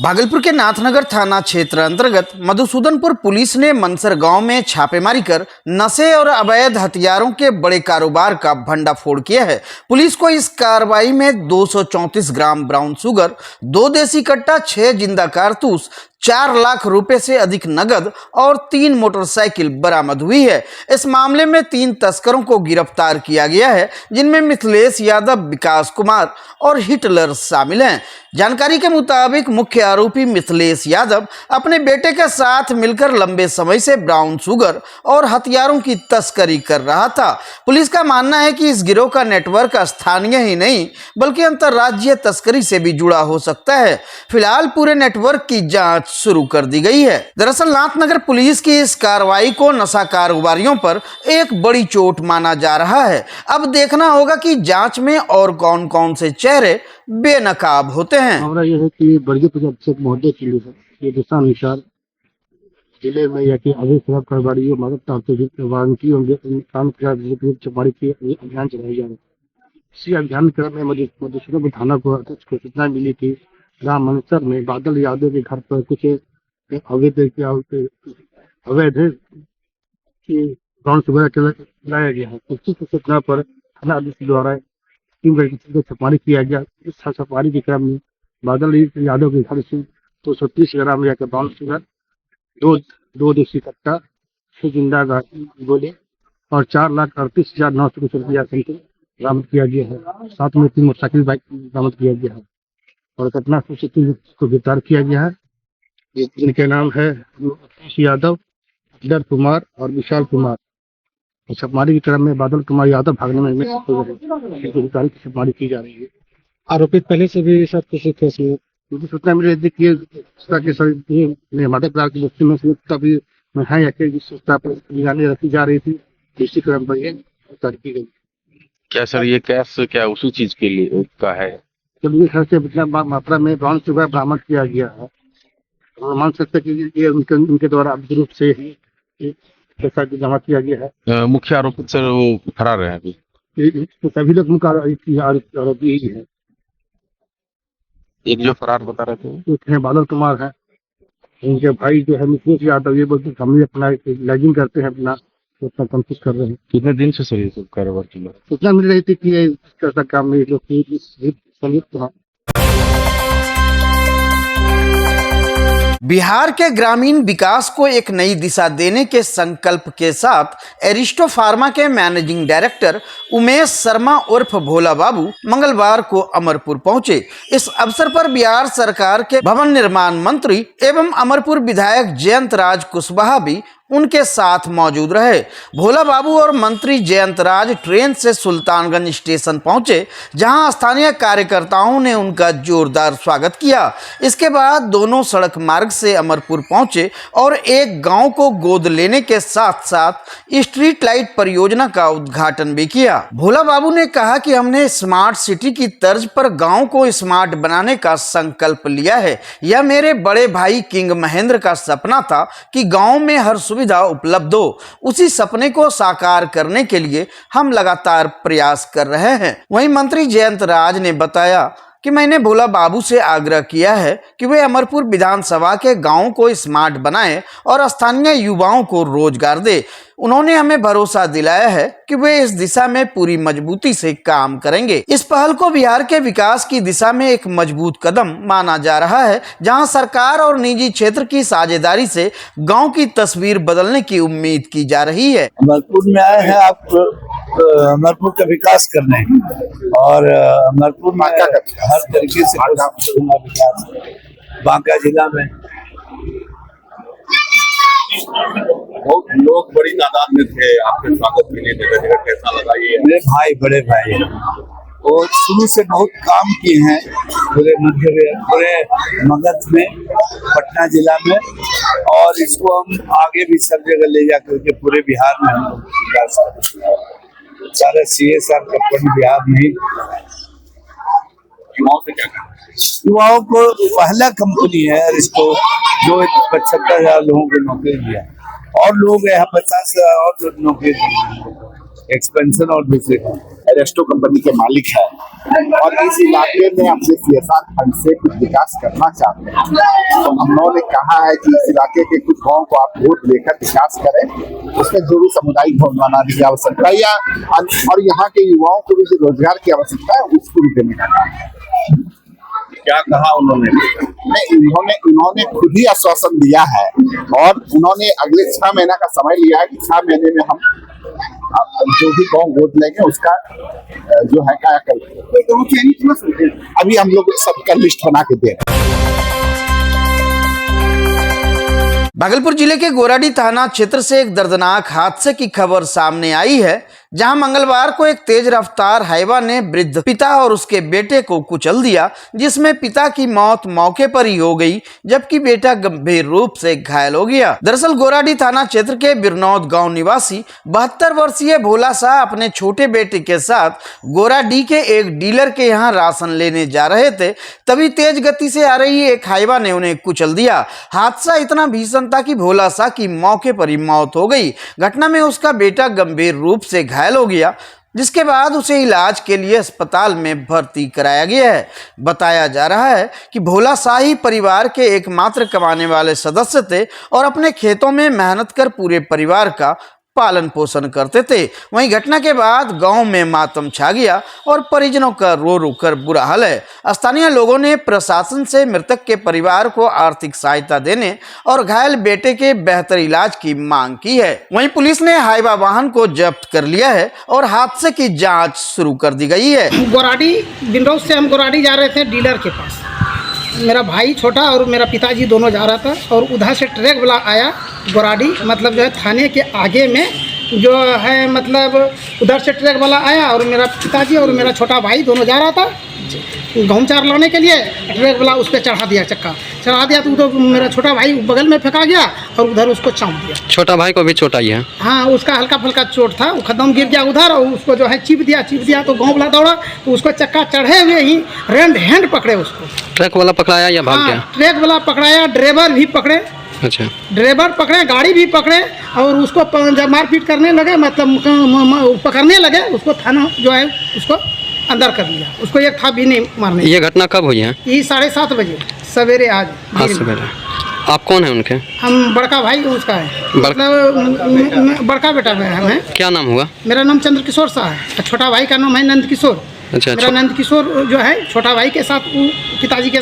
भागलपुर के नाथनगर थाना क्षेत्र अंतर्गत मधुसूदनपुर पुलिस ने मनसर गांव में छापेमारी कर नशे और अवैध हथियारों के बड़े कारोबार का भंडाफोड़ किया है। पुलिस को इस कार्रवाई में 234 ग्राम ब्राउन शुगर, 2 देसी कट्टा, 6 जिंदा कारतूस, 4 लाख रुपए से अधिक नगद और 3 मोटरसाइकिल बरामद हुई है। इस मामले में 3 तस्करों को गिरफ्तार किया गया है, जिनमें मिथिलेश यादव, विकास कुमार और हिटलर शामिल हैं। जानकारी के मुताबिक मुख्य आरोपी मिथिलेश यादव अपने बेटे के साथ मिलकर लंबे समय से ब्राउन शुगर और हथियारों की तस्करी कर रहा था। पुलिस का मानना है कि इस गिरोह का नेटवर्क स्थानीय ही नहीं बल्कि अंतर्राज्यीय तस्करी से भी जुड़ा हो सकता है। फिलहाल पूरे नेटवर्क की जांच शुरू कर दी गई है। दरअसल नाथनगर पुलिस की इस कार्रवाई को नशा कारोबारियों पर एक बड़ी चोट माना जा रहा है। अब देखना होगा कि जांच में और कौन कौन से चेहरे बेनकाब होते हैं। हमारा यह है कि वर्गीय अभिषेक महोदय के लिए ये दिशानुसार जिले में या कि अवैध शराब कारोबारियों, मादक वारंटी चपाड़ी के अभियान चलाए जा रहे हैं। इसी अभियान के क्रम में मधुसूदनपुर थाना को सूचना मिली थी राम मनसर में बादल यादव के घर पर कुछ अवैध ब्राउन शुगर चलाया गया है। उसी सूचना पर थाना अध्यक्ष द्वारा छापेमारी किया गया। इस छापेमारी के क्रम में बादल यादव के घर से 230 ग्राम या ब्राउन शुगर, 2 देसी कट्टा, 6 जिंदा गोले और 4,38,900 रुपया बरामद किया गया है। साथ में 3 मोटरसाइकिल बाइक बरामद किया गया है और घटना से 3 को गिरफ्तार किया गया है। इनके नाम है यादव, हिटलर कुमार और विशाल कुमार। छापेमारी के क्रम में बादल कुमार यादव भागने में गिरफ्तारी की छापेमारी की जा रही है। आरोपित पहले से भी सब किसी केस में मुझे सूचना मिल रही थी कि मादक पदार्थ की वस्तु में तभी है या कि सूचना पर निगरानी रखी जा रही थी। इसी क्रम पर ये गिरफ्तारी की गई। क्या सर ये कैश क्या उसी चीज के लिए का है? जब ये घर से इतना मात्रा में ब्राउन शुगर बरामद किया गया है तो मान सकते हैं कि ये उनके द्वारा अवैध रूप से ही पैसा जमा किया गया है। मुख्य आरोपी सर वो फरार है अभी? तो सभी लोग मुख्य आरोपी यही है। एक जो फरार बता रहे थे एक है बादल कुमार है, उनके भाई जो है मिथिलेश यादव, ये बोलते हम अपना लैगिंग करते हैं, अपना कोशिश कर रहे हैं। कितने दिन से सर ये सब कारोबार चल रहा है? सूचना मिल रही थी कि ये ऐसा काम में लोग संयुक्त है। बिहार के ग्रामीण विकास को एक नई दिशा देने के संकल्प के साथ एरिस्टो फार्मा के मैनेजिंग डायरेक्टर उमेश शर्मा उर्फ भोला बाबू मंगलवार को अमरपुर पहुंचे। इस अवसर पर बिहार सरकार के भवन निर्माण मंत्री एवं अमरपुर विधायक जयंत राज कुशवाहा भी उनके साथ मौजूद रहे। भोला बाबू और मंत्री जयंत राज ट्रेन से सुल्तानगंज स्टेशन पहुंचे, जहां स्थानीय कार्यकर्ताओं ने उनका जोरदार स्वागत किया। इसके बाद दोनों सड़क मार्ग से अमरपुर पहुंचे और एक गांव को गोद लेने के साथ साथ स्ट्रीट लाइट परियोजना का उद्घाटन भी किया। भोला बाबू ने कहा कि हमने स्मार्ट सिटी की तर्ज पर गांव को स्मार्ट बनाने का संकल्प लिया है। यह मेरे बड़े भाई किंग महेंद्र का सपना था कि गांव में हर सुविधा उपलब्ध हो। उसी सपने को साकार करने के लिए हम लगातार प्रयास कर रहे हैं। वहीं मंत्री जयंत राज ने बताया कि मैंने भोला बाबू से आग्रह किया है कि वे अमरपुर विधानसभा के गांवों को स्मार्ट बनाएं और स्थानीय युवाओं को रोजगार दे। उन्होंने हमें भरोसा दिलाया है कि वे इस दिशा में पूरी मजबूती से काम करेंगे। इस पहल को बिहार के विकास की दिशा में एक मजबूत कदम माना जा रहा है, जहां सरकार और निजी क्षेत्र की साझेदारी से गांव की तस्वीर बदलने की उम्मीद की जा रही है। अमरपुर में आए हैं आप अमरपुर का विकास करने और अमरपुर में हर तरीके से विकास बांका जिला में बहुत लोग बड़ी तादाद में थे आपके स्वागत के लिए। जगह जगह कैसा लगा ये? मेरे भाई, बड़े भाई और शुरू से बहुत काम किए हैं पूरे मगध में, पटना जिला में, और इसको हम आगे भी सब जगह ले जाकर के पूरे बिहार में हम विकास करेंगे। सारे CSR का फंड बिहार में ही। युवाओं से क्या कहना? युवाओं को पहला कंपनी है अरिस्टो जो 75,000 लोगों को नौकरी दिया और लोग यहाँ 50,000 और नौकरी एक्सपेंशन और दूसरे एरेस्टो कंपनी के मालिक है और इस इलाके में अपने CSR फंड से कुछ विकास करना चाहते हैं। तो हम लोगों ने कहा है कि इस इलाके के कुछ गाँव को आप वोट लेकर विकास करें, उसमें जो भी सामुदायिक भवन बनाने की आवश्यकता है या और यहाँ के युवाओं को भी जो रोजगार की आवश्यकता है उसको भी देने का काम है। क्या कहा उन्होंने? नहीं, उन्होंने खुद ही आश्वासन दिया है और उन्होंने अगले 6 महीना का समय लिया है कि 6 महीने में हम जो भी गाँव वोट लेंगे उसका जो है कायाकल्प। अभी हम लोग सबका लिस्ट बना के दे रहे हैं। भागलपुर जिले के गोराडी थाना क्षेत्र से एक दर्दनाक हादसे की खबर सामने आई है, जहां मंगलवार को एक तेज रफ्तार हाईवा ने वृद्ध पिता और उसके बेटे को कुचल दिया, जिसमें पिता की मौत मौके पर ही हो गई जबकि बेटा गंभीर रूप से घायल हो गया। दरअसल गोराडी थाना क्षेत्र के बिरनौद गांव निवासी 72 वर्षीय भोला शाह अपने छोटे बेटे के साथ गोराडी के एक डीलर के यहां राशन लेने जा रहे थे, तभी तेज गति से आ रही एक हाईवा ने उन्हें कुचल दिया। हादसा इतना भीषण था कि भोला शाह की मौके पर ही मौत हो गई। घटना में उसका बेटा गंभीर रूप से घायल हो गया, जिसके बाद उसे इलाज के लिए अस्पताल में भर्ती कराया गया है। बताया जा रहा है कि भोला शाह ही परिवार के एकमात्र कमाने वाले सदस्य थे और अपने खेतों में मेहनत कर पूरे परिवार का पालन पोषण करते थे। वहीं घटना के बाद गांव में मातम छा गया और परिजनों का रो रो कर बुरा हाल है। स्थानीय लोगों ने प्रशासन से मृतक के परिवार को आर्थिक सहायता देने और घायल बेटे के बेहतर इलाज की मांग की है। वहीं पुलिस ने हाईवा वाहन को जब्त कर लिया है और हादसे की जांच शुरू कर दी गई है। गोराडी बिंडोज से हम गोराडी जा रहे थे डीलर के पास। मेरा भाई छोटा और मेरा पिताजी दोनों जा रहा था और उधर से ट्रक वाला आया गोराडी, मतलब जो है थाने के आगे में जो है, मतलब उधर से ट्रक वाला आया और मेरा पिताजी और मेरा छोटा भाई दोनों जा रहा था गेहूँ चार लाने के लिए। ट्रक वाला उस पर चढ़ा दिया, चक्का चढ़ा दिया तो मेरा छोटा भाई बगल में फेंका गया और उधर उसको चाँप दिया। छोटा भाई को भी चोट आई है? हाँ, उसका हल्का फुल्का चोट था, वो खत्म गिर गया उधर और उसको जो है चिप दिया तो गाँव वाला दौड़ा तो उसको चक्का चढ़े हुए ही रेंड हैंड पकड़े उसको। ट्रक वाला पकड़ाया या भाग गया? ट्रक वाला पकड़ाया, ड्राइवर भी पकड़े। अच्छा, ड्राइवर पकड़े, गाड़ी भी पकड़े और उसको जब मारपीट करने लगे, मतलब पकड़ने लगे, उसको थाना जो है उसको अंदर कर लिया। उसको एक था भी नहीं मारने। ये घटना कब हुई है? ये 7:30 बजे सवेरे आज सवेरे। आप कौन है उनके? हम बड़का भाई उसका है, मतलब बड़का बेटा है। क्या नाम हुआ? मेरा नाम चंद्र किशोर शाह है, छोटा भाई का नाम है नंद किशोर। अच्छा, मेरा नंद किशोर जो है छोटा भाई के साथ वो पिताजी के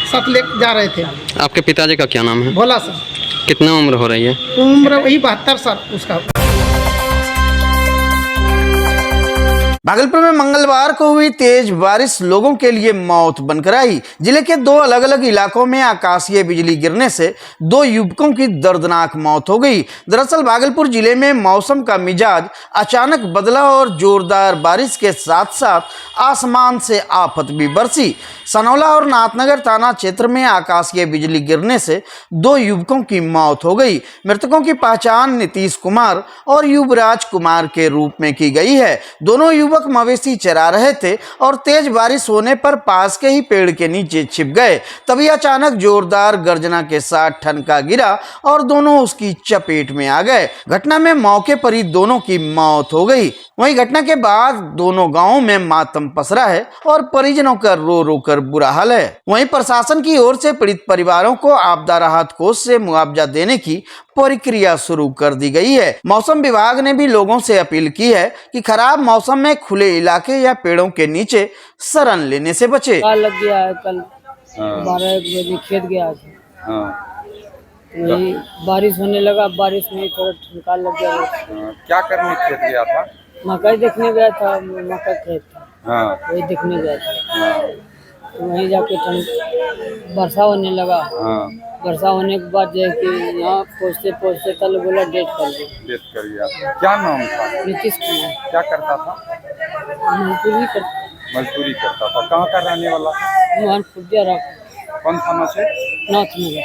साथ ले जा रहे थे। आपके पिताजी का क्या नाम है? भोला शाह। कितना उम्र हो रही है? उम्र वही 72 साल उसका। भागलपुर में मंगलवार को हुई तेज बारिश लोगों के लिए मौत बनकर आई। जिले के 2 अलग अलग इलाकों में आकाशीय बिजली गिरने से 2 युवकों की दर्दनाक मौत हो गई। दरअसल भागलपुर जिले में मौसम का मिजाज अचानक बदला और जोरदार बारिश के साथ साथ आसमान से आफत भी बरसी। सनौला और नाथनगर थाना क्षेत्र में आकाशीय बिजली गिरने से 2 युवकों की मौत हो गई। मृतकों की पहचान नीतीश कुमार और युवराज कुमार के रूप में की गई है। दोनों युवक मवेशी चरा रहे थे और तेज बारिश होने पर पास के ही पेड़ के नीचे छिप गए। तभी अचानक जोरदार गर्जना के साथ ठनका गिरा और दोनों उसकी चपेट में आ गए। घटना में मौके पर ही दोनों की मौत हो गई। वहीं घटना के बाद दोनों गांवों में मातम पसरा है और परिजनों का रो रो कर बुरा हाल है। वहीं प्रशासन की ओर से पीड़ित परिवारों को आपदा राहत कोष से मुआवजा देने की प्रक्रिया शुरू कर दी गई है। मौसम विभाग ने भी लोगों से अपील की है कि खराब मौसम में खुले इलाके या पेड़ों के नीचे शरण लेने से बचे। लग गया है कल 12 बजे खेत गया था, वही बारिश होने लगा, बारिश में थोड़ा ठनका लग गया। क्या करने खेत गया था? मकई देखने गया था, मकई खेत था, वही देखने गया था। तो वहीं जाके वर्षा होने लगा। वर्षा होने के बाद जो है कि यहाँ पहुँचते पहुँचते तल बोला डेट कर गया। क्या नाम था? नीतीश कुमार। क्या करता था? मजदूरी करता था। कहाँ का रहने वाला? मोहन खुदिया रख। कौन थाना से? नाथनगर।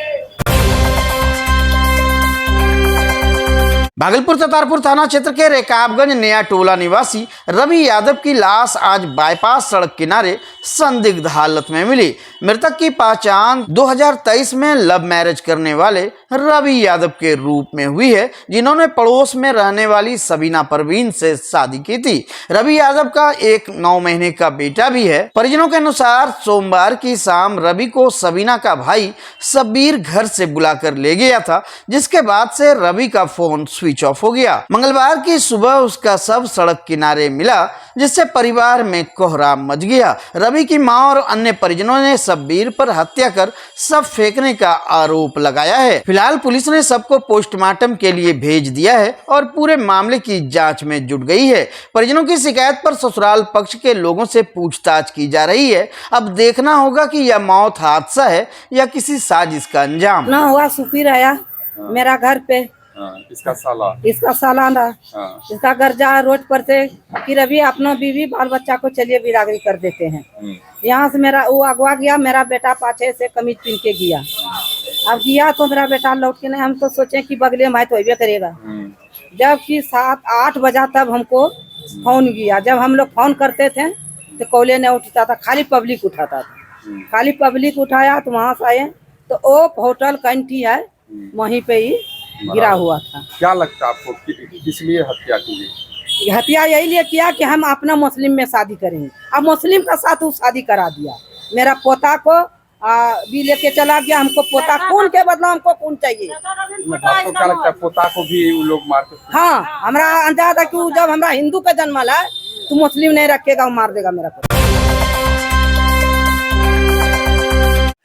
भागलपुर ततारपुर थाना क्षेत्र के रेकाबगंज नया टोला निवासी रवि यादव की लाश आज बाईपास सड़क किनारे संदिग्ध हालत में मिली। मृतक की पहचान 2023 में लव मैरिज करने वाले रवि यादव के रूप में हुई है, जिन्होंने पड़ोस में रहने वाली सबीना परवीन से शादी की थी। रवि यादव का एक 9 महीने का बेटा भी है। परिजनों के अनुसार सोमवार की शाम रवि को सबीना का भाई शब्बीर घर से बुलाकर ले गया था, जिसके बाद से रवि का फोन स्विच ऑफ हो गया। मंगलवार की सुबह उसका शव सड़क किनारे मिला, जिससे परिवार में कोहराम मच गया। रवि की मां और अन्य परिजनों ने शब्बीर पर हत्या कर शव फेंकने का आरोप लगाया है। फिलहाल पुलिस ने शव को पोस्टमार्टम के लिए भेज दिया है और पूरे मामले की जांच में जुट गई है। परिजनों की शिकायत पर ससुराल पक्ष के लोगों से पूछताछ की जा रही है। अब देखना होगा कि यह मौत हादसा है या किसी साजिश का अंजाम। ना हुआ सुखी आया मेरा घर पे, इसका सालाना इसका घर जा रोड पर से कि रवि अपना बीवी बाल बच्चा को चलिए बिरादरी कर देते हैं। यहाँ से मेरा वो अगवा गया, मेरा बेटा पाछे से कमीज पहन के गया। अब गया तो मेरा बेटा लौट के नहीं, हम तो सोचे कि बगले में तो होबे करेगा। जब कि 7-8 बजा तब हमको फोन किया। जब हम लोग फोन करते थे तो कॉले नहीं उठता था, खाली पब्लिक उठाता था। खाली पब्लिक उठाया तो वहाँ से आए तो ओ होटल कंठी है, वहीं पे ही गिरा हुआ था। क्या लगता है आपको किस लिए हत्या की? हत्या यही लिए किया कि हम अपना मुस्लिम में शादी करेंगे। अब मुस्लिम का साथ वो शादी करा दिया। मेरा पोता को भी लेके चला गया। हमको पोता खून के बदला हमको खून चाहिए। आपको क्या लगता है पोता को भी वो लोग मारते? हाँ, हमारा अंदाजा था कि जब हमारा हिंदू का जन्म है तो मुस्लिम नहीं रखेगा, वो मार देगा मेरा पोता।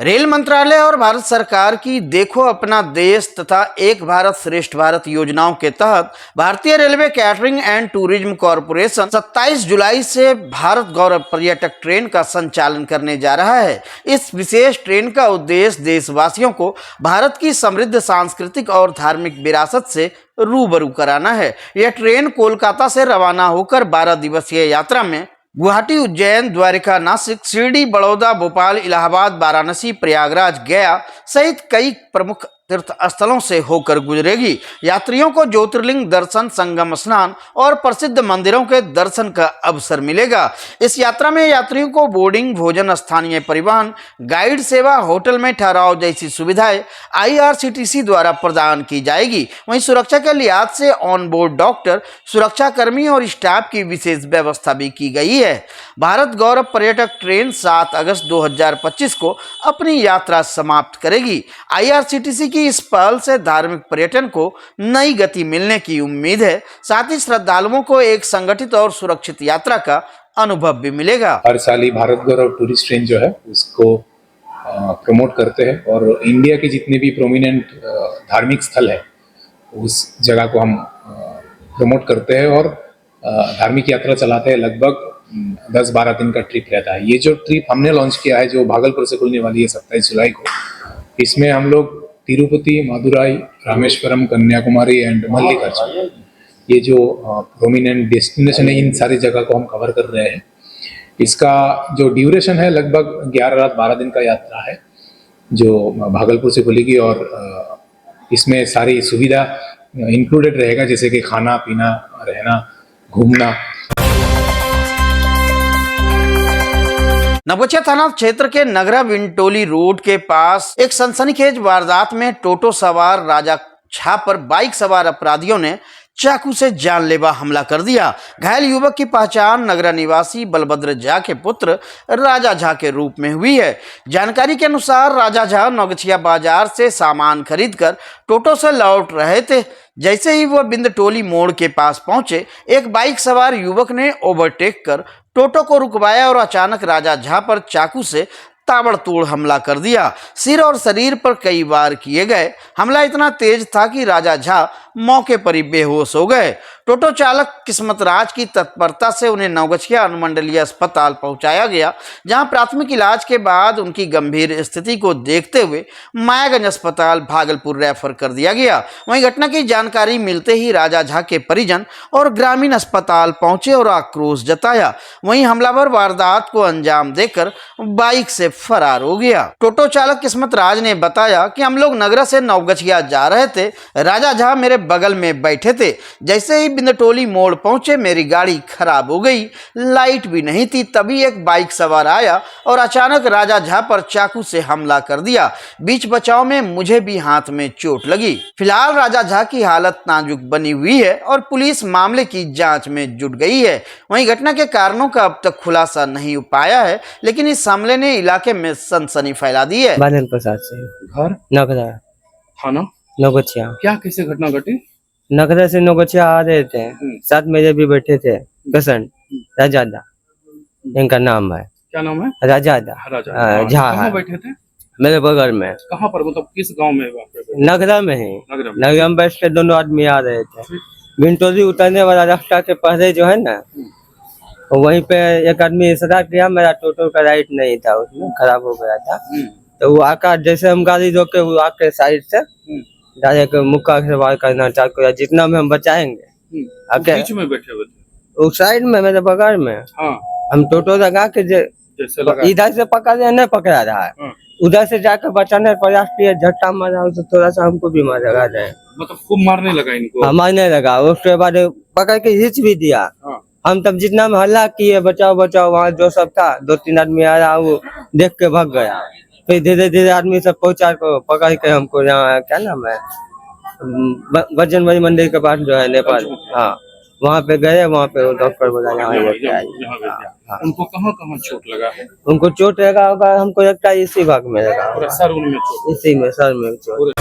रेल मंत्रालय और भारत सरकार की देखो अपना देश तथा एक भारत श्रेष्ठ भारत योजनाओं के तहत भारतीय railway catering and tourism corporation 27 जुलाई से भारत गौरव पर्यटक ट्रेन का संचालन करने जा रहा है। इस विशेष ट्रेन का उद्देश्य देशवासियों को भारत की समृद्ध सांस्कृतिक और धार्मिक विरासत से रूबरू कराना है। यह ट्रेन कोलकाता से रवाना होकर 12 दिवसीय यात्रा में गुवाहाटी, उज्जैन, द्वारिका, नासिक, शिरडी, बड़ौदा, भोपाल, इलाहाबाद, वाराणसी, प्रयागराज, गया सहित कई प्रमुख तीर्थ स्थलों से होकर गुजरेगी। यात्रियों को ज्योतिर्लिंग दर्शन, संगम स्नान और प्रसिद्ध मंदिरों के दर्शन का अवसर मिलेगा। इस यात्रा में यात्रियों को बोर्डिंग, भोजन, स्थानीय परिवहन, गाइड सेवा, होटल में ठहराव जैसी सुविधाएं IRCTC द्वारा प्रदान की जाएगी। वहीं सुरक्षा के लिहाज से ऑन बोर्ड डॉक्टर, सुरक्षा कर्मी और स्टाफ की विशेष व्यवस्था भी की गई है। भारत गौरव पर्यटक ट्रेन 7 अगस्त 2025 को अपनी यात्रा समाप्त करेगी। IRCTC की इस पहल से धार्मिक पर्यटन को नई गति मिलने की उम्मीद है। साथ ही श्रद्धालुओं को एक संगठित और सुरक्षित यात्रा का अनुभव भी मिलेगा। हर साल ही भारत गौरव टूरिस्ट ट्रेन जो है उसको प्रमोट करते हैं और इंडिया के जितने भी प्रोमिनेंट धार्मिक स्थल है उस जगह को हम प्रमोट करते हैं और धार्मिक यात्रा चलाते हैं। लगभग 10-12 दिन का ट्रिप रहता है। ये जो ट्रिप हमने लॉन्च किया है जो भागलपुर से खुलने वाली है 27 जुलाई को, इसमें हम लोग तिरुपति, मदुराई, रामेश्वरम, कन्याकुमारी एंड मल्लिकार्जुन, ये जो प्रोमिनेंट डेस्टिनेशन है इन सारी जगह को हम कवर कर रहे हैं। इसका जो ड्यूरेशन है लगभग 11 रात 12 दिन का यात्रा है जो भागलपुर से खुलेगी और इसमें सारी सुविधा इंक्लूडेड रहेगा, जैसे कि खाना पीना, रहना, घूमना। नवगछिया थाना क्षेत्र के नगरा विंटोली रोड के पास एक सनसनीखेज वारदात में टोटो सवार राजा झा पर बाइक सवार अपराधियों ने चाकू से जानलेवा हमला कर दिया। घायल युवक की पहचान नगरा निवासी बलभद्र झा के पुत्र राजा झा के रूप में हुई है। जानकारी के अनुसार राजा झा नवगछिया बाजार से सामान खरीदकर टोटो से लौट रहे थे। जैसे ही वह बिंदटोली मोड़ के पास पहुंचे, एक बाइक सवार युवक ने ओवरटेक कर टोटो को रुकवाया और अचानक राजा झा पर चाकू से ताबड़तोड़ हमला कर दिया। सिर और शरीर पर कई वार किए गए। हमला इतना तेज था कि राजा झा मौके पर ही बेहोश हो गए। टोटो चालक किस्मत राज की तत्परता से उन्हें नवगछिया अनुमंडलीय अस्पताल पहुंचाया गया, जहां प्राथमिक इलाज के बाद उनकी गंभीर स्थिति को देखते हुए मायागंज अस्पताल भागलपुर रेफर कर दिया गया। वहीं घटना की जानकारी मिलते ही राजा झा के परिजन और ग्रामीण अस्पताल पहुंचे और आक्रोश जताया। वहीं हमलावर वारदात को अंजाम देकर बाइक से फरार हो गया। टोटो चालक किस्मत राज ने बताया कि हम लोग नगरा से नवगछिया जा रहे थे। राजा झा मेरे बगल में बैठे थे। जैसे ही बिंदटोली मोड़ पहुंचे मेरी गाड़ी खराब हो गई, लाइट भी नहीं थी। तभी एक बाइक सवार आया और अचानक राजा झा पर चाकू से हमला कर दिया। बीच बचाव में मुझे भी हाथ में चोट लगी। फिलहाल राजा झा की हालत नाजुक बनी हुई है और पुलिस मामले की जांच में जुट गई है। वहीं घटना के कारणों का अब तक खुलासा नहीं हो पाया है, लेकिन इस हमले ने इलाके में सनसनी फैला दी है। बादल प्रसाद से घर नगदा थाना नौगछिया। क्या कैसे घटना घटी? नगदा से नौगछिया आ रहे थे, साथ मेरे भी बैठे थे पेशेंट राजादा, इनका नाम है। क्या नाम है? राजादा झा है। बैठे थे मेरे बगल में। कहाँ पर, मतलब किस गांव में? नगदा में ही। नगरा में बैठ के दोनों आदमी आ रहे थे। बिंटोली उतरने वाला रास्ता के पहले जो है ना, वहीं पे एक आदमी इशारा किया। मेरा टोटो का राइट नहीं था, उसमें खराब हो गया था। तो वो आकर जैसे हम गाड़ी रोके, वो आके साइड से डायरेक्ट मुक्का से वार करना चाहते हैं। जितना में हम बचाएंगे। बीच में बैठे हुए थे? वो साइड में मेरे बगल में। हाँ। हम टोटो लगा के इधर से पकड़े, नहीं पकड़ा रहा है, उधर से जाकर बचाने का प्रयास किया। झट्टा मारा तो थोड़ा सा हमको भी मारा जाए, मतलब खूब मारने लगा इनको? मारने लगा। उसके बाद पकड़ के हिच भी दिया। हम तब जितना में हल्ला किए बचाओ बचाओ, वहाँ जो सब था 2-3 आदमी आया, वो देख के भाग गया। फिर धीरे धीरे आदमी सब पहुंचा को पकड़ के हमको यहाँ क्या नाम है, बजरंगबली मंदिर के पास जो है नेपाल, हाँ वहाँ पे गए। वहाँ पे डॉक्टर बोला यहाँ। उनको कहाँ चोट लगा है? उनको चोट लगा होगा, हमको लगता है इसी भाग में लगा, सर में चोट? इसी में सर में चोट।